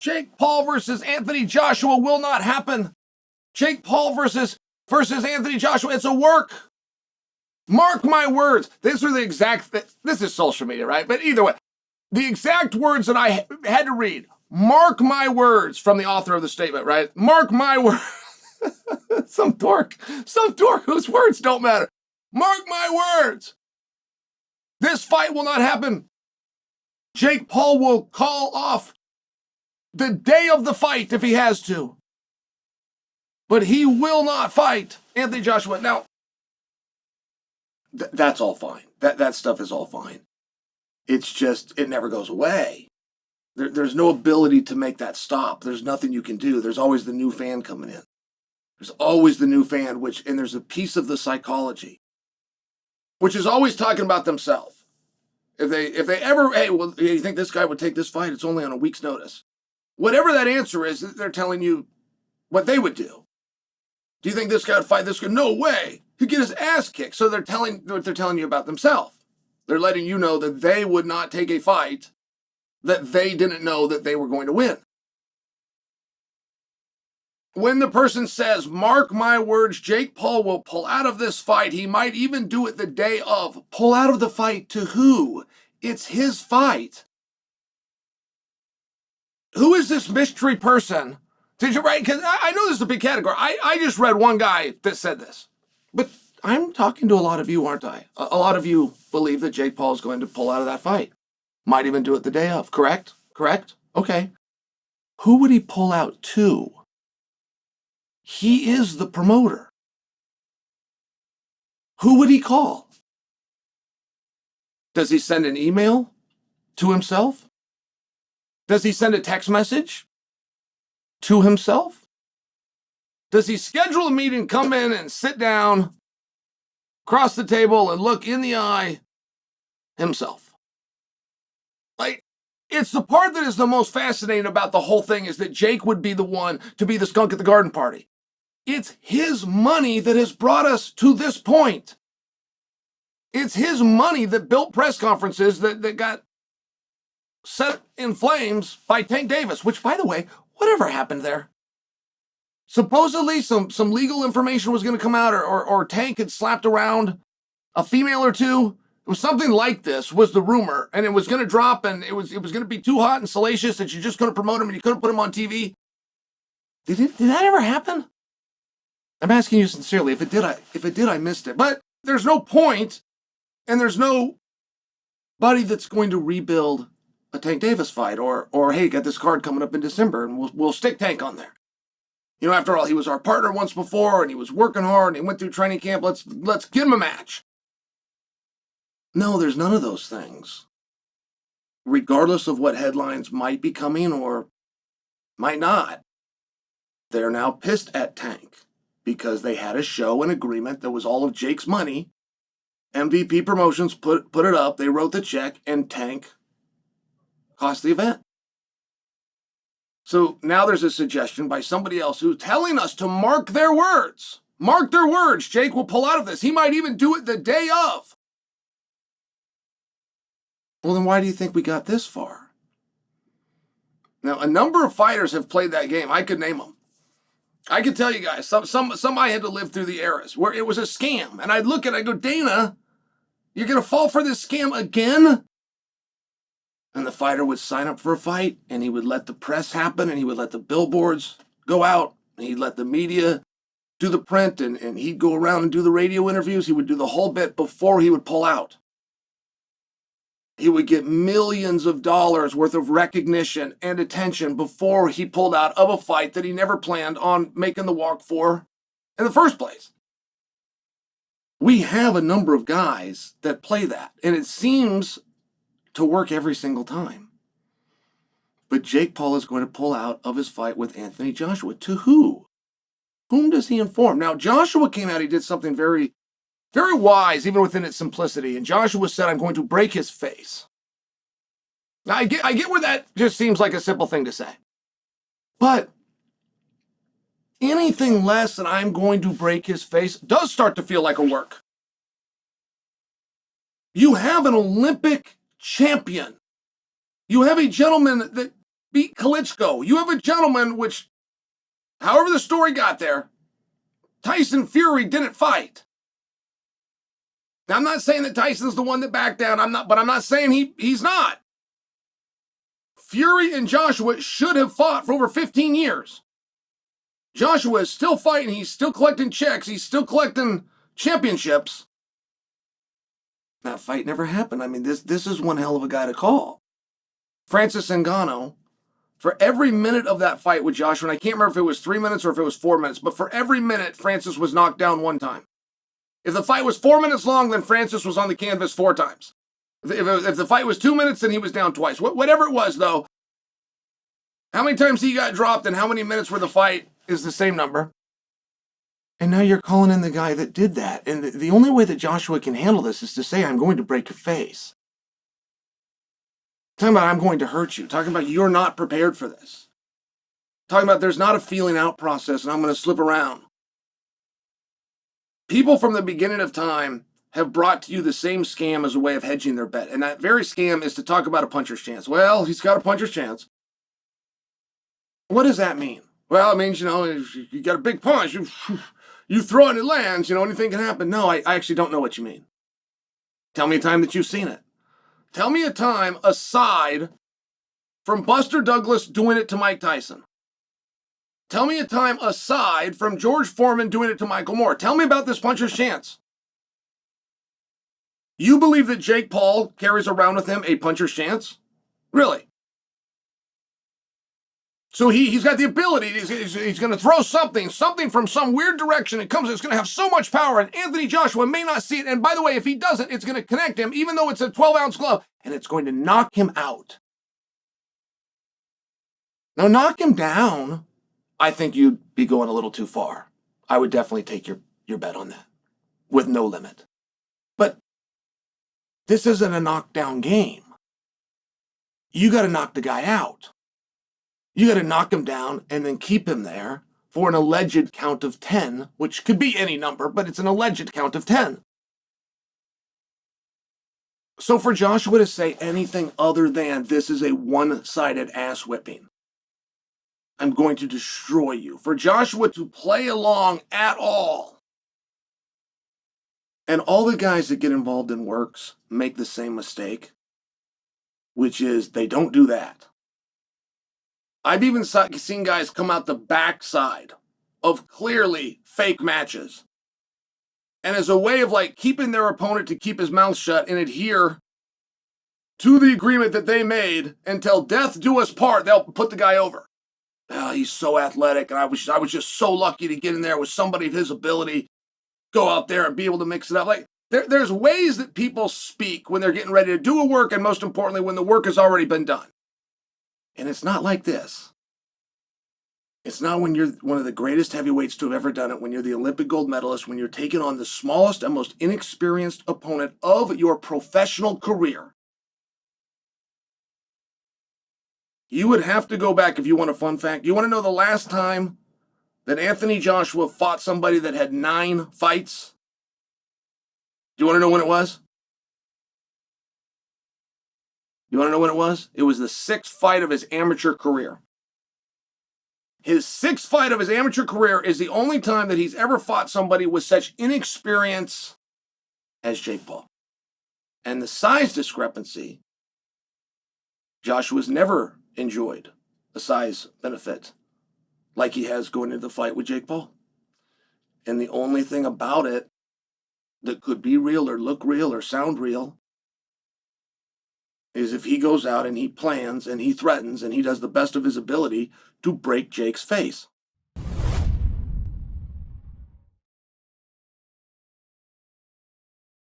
Jake Paul versus Anthony Joshua will not happen. Jake Paul versus Anthony Joshua. It's a work. Mark my words. These are the exact, this is social media, right? But either way, the exact words that I had to read. Mark my words from the author of the statement, right? Mark my words. Some dork whose words don't matter. Mark my words. This fight will not happen. Jake Paul will call off the day of the fight if he has to. But he will not fight Anthony Joshua. Now, that's all fine. That stuff is all fine. It's just, it never goes away. There's no ability to make that stop. There's nothing you can do. There's always the new fan coming in. There's always the new fan, and there's a piece of the psychology, which is always talking about themselves. If they ever, hey, well, you think this guy would take this fight? It's only on a week's notice. Whatever that answer is, they're telling you what they would do. Do you think this guy would fight this guy? No way. He'd get his ass kicked. So they're telling you about themselves. They're letting you know that they would not take a fight that they didn't know that they were going to win. When the person says, mark my words, Jake Paul will pull out of this fight. He might even do it the day of. Pull out of the fight to who? It's his fight. Who is this mystery person? Did you write? Because I know this is a big category. I just read one guy that said this. But I'm talking to a lot of you, aren't I? A lot of you believe that Jake Paul is going to pull out of that fight. Might even do it the day of. Correct? Okay. Who would he pull out to? He is the promoter. Who would he call? Does he send an email to himself? Does he send a text message to himself? Does he schedule a meeting, come in and sit down, across the table and look in the eye himself? Like, it's the part that is the most fascinating about the whole thing is that Jake would be the one to be the skunk at the garden party. It's his money that has brought us to this point. It's his money that built press conferences that got set in flames by Tank Davis, which, by the way, whatever happened there? Supposedly some legal information was going to come out or Tank had slapped around a female or two. It was something like this was the rumor, and it was going to drop, and it was going to be too hot and salacious that you just couldn't promote him and you couldn't put him on TV. Did that ever happen? I'm asking you sincerely. If it did, I missed it. But there's no point, and there's nobody that's going to rebuild a Tank Davis fight, or hey, got this card coming up in December, and we'll stick Tank on there. You know, after all, he was our partner once before, and he was working hard, and he went through training camp. Let's get him a match. No, there's none of those things. Regardless of what headlines might be coming or might not, they're now pissed at Tank because they had a show, an agreement that was all of Jake's money. MVP Promotions put it up, they wrote the check, and Tank cost the event. So now there's a suggestion by somebody else who's telling us to mark their words. Mark their words. Jake will pull out of this. He might even do it the day of. Well, then why do you think we got this far? Now, a number of fighters have played that game. I could name them. I could tell you guys, some I had to live through the eras where it was a scam. And I'd look at it, I go, Dana, you're going to fall for this scam again? And the fighter would sign up for a fight, and he would let the press happen, and he would let the billboards go out, and he'd let the media do the print, and he'd go around and do the radio interviews. He would do the whole bit before he would pull out. He would get millions of dollars worth of recognition and attention before he pulled out of a fight that he never planned on making the walk for in the first place. We have a number of guys that play that, and it seems to work every single time. But Jake Paul is going to pull out of his fight with Anthony Joshua. To who? Whom does he inform? Now, Joshua came out, he did something very, very wise, even within its simplicity. And Joshua said, I'm going to break his face. Now, I get where that just seems like a simple thing to say. But anything less than I'm going to break his face does start to feel like a work. You have an Olympic champion. You have a gentleman that beat Klitschko. You have a gentleman which, however the story got there, Tyson Fury didn't fight. Now, I'm not saying that Tyson's the one that backed down. But I'm not saying he's not. Fury and Joshua should have fought for over 15 years. Joshua is still fighting. He's still collecting checks. He's still collecting championships. That fight never happened. I mean, this is one hell of a guy to call. Francis Ngannou, for every minute of that fight with Joshua, and I can't remember if it was 3 minutes or if it was 4 minutes, but for every minute, Francis was knocked down one time. If the fight was 4 minutes long, then Francis was on the canvas 4 times. If the fight was 2 minutes, then he was down twice. Whatever it was, though, how many times he got dropped and how many minutes were the fight is the same number. And now you're calling in the guy that did that. And the only way that Joshua can handle this is to say, I'm going to break your face. Talking about I'm going to hurt you. Talking about you're not prepared for this. Talking about there's not a feeling out process and I'm going to slip around. People from the beginning of time have brought to you the same scam as a way of hedging their bet. And that very scam is to talk about a puncher's chance. Well, he's got a puncher's chance. What does that mean? Well, it means, you got a big punch. You throw it and it lands, anything can happen. No, I actually don't know what you mean. Tell me a time that you've seen it. Tell me a time aside from Buster Douglas doing it to Mike Tyson. Tell me a time aside from George Foreman doing it to Michael Moore. Tell me about this puncher's chance. You believe that Jake Paul carries around with him a puncher's chance? Really? So he's got the ability, he's going to throw something from some weird direction. It's going to have so much power, and Anthony Joshua may not see it. And by the way, if he doesn't, it's going to connect him, even though it's a 12-ounce glove, and it's going to knock him out. Now, knock him down, I think you'd be going a little too far. I would definitely take your bet on that, with no limit. But this isn't a knockdown game. You got to knock the guy out. You got to knock him down and then keep him there for an alleged count of 10, which could be any number, but it's an alleged count of 10. So for Joshua to say anything other than this is a one-sided ass whipping, I'm going to destroy you. For Joshua to play along at all, and all the guys that get involved in works make the same mistake, which is they don't do that. I've even seen guys come out the backside of clearly fake matches. And as a way of keeping their opponent to keep his mouth shut and adhere to the agreement that they made until death do us part, they'll put the guy over. Oh, he's so athletic, and I was just so lucky to get in there with somebody of his ability, go out there and be able to mix it up. There's ways that people speak when they're getting ready to do a work, and most importantly, when the work has already been done. And it's not like this. It's not when you're one of the greatest heavyweights to have ever done it, when you're the Olympic gold medalist, when you're taking on the smallest and most inexperienced opponent of your professional career. You would have to go back if you want a fun fact. You want to know the last time that Anthony Joshua fought somebody that had 9 fights? Do you want to know when it was? You want to know when it was? It was the 6th fight of his amateur career. His 6th fight of his amateur career is the only time that he's ever fought somebody with such inexperience as Jake Paul. And the size discrepancy, Joshua's never enjoyed a size benefit like he has going into the fight with Jake Paul. And the only thing about it that could be real or look real or sound real is if he goes out and he plans and he threatens and he does the best of his ability to break Jake's face.